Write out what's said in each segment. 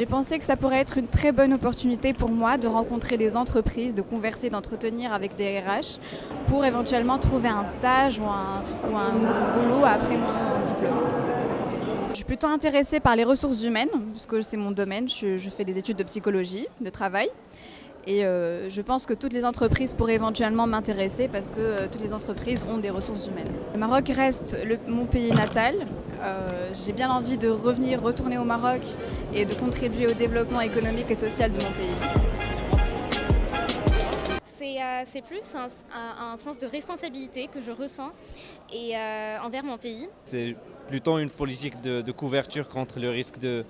J'ai pensé que ça pourrait être une très bonne opportunité pour moi de rencontrer des entreprises, de converser, d'entretenir avec des RH pour éventuellement trouver un stage ou un boulot après mon diplôme. Je suis plutôt intéressée par les ressources humaines, puisque c'est mon domaine. Je fais des études de psychologie, de travail. Et je pense que toutes les entreprises pourraient éventuellement m'intéresser parce que toutes les entreprises ont des ressources humaines. Le Maroc reste mon pays natal. J'ai bien envie de retourner au Maroc et de contribuer au développement économique et social de mon pays. C'est plus un sens de responsabilité que je ressens envers mon pays. C'est plutôt une politique de couverture contre le risque de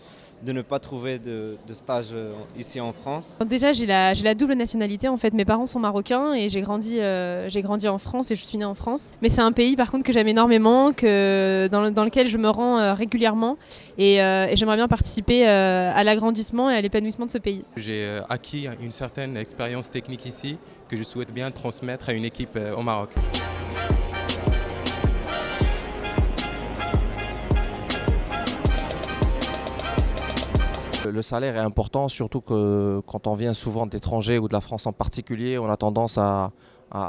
ne pas trouver de stage ici en France. Déjà, j'ai la double nationalité. En fait, mes parents sont marocains et j'ai grandi en France et je suis née en France. Mais c'est un pays, par contre, que j'aime énormément, dans lequel je me rends régulièrement et j'aimerais bien participer à l'agrandissement et à l'épanouissement de ce pays. J'ai acquis une certaine expérience technique ici que je souhaite bien transmettre à une équipe au Maroc. Le salaire est important, surtout que quand on vient souvent d'étrangers ou de la France en particulier, on a tendance à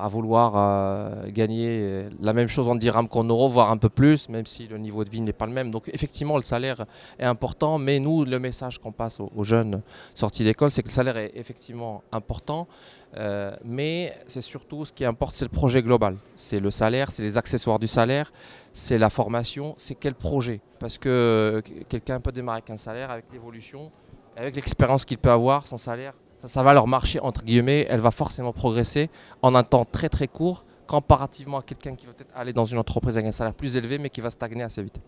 vouloir gagner la même chose en dirhams qu'en euros, voire un peu plus, même si le niveau de vie n'est pas le même. Donc effectivement, le salaire est important, mais nous, le message qu'on passe aux jeunes sortis d'école, c'est que le salaire est effectivement important, mais c'est surtout ce qui importe, c'est le projet global. C'est le salaire, c'est les accessoires du salaire, c'est la formation, c'est quel projet. Parce que quelqu'un peut démarrer avec un salaire, avec l'évolution, avec l'expérience qu'il peut avoir, son salaire, ça va leur marcher, entre guillemets, elle va forcément progresser en un temps très très court, comparativement à quelqu'un qui va peut-être aller dans une entreprise avec un salaire plus élevé, mais qui va stagner assez vite.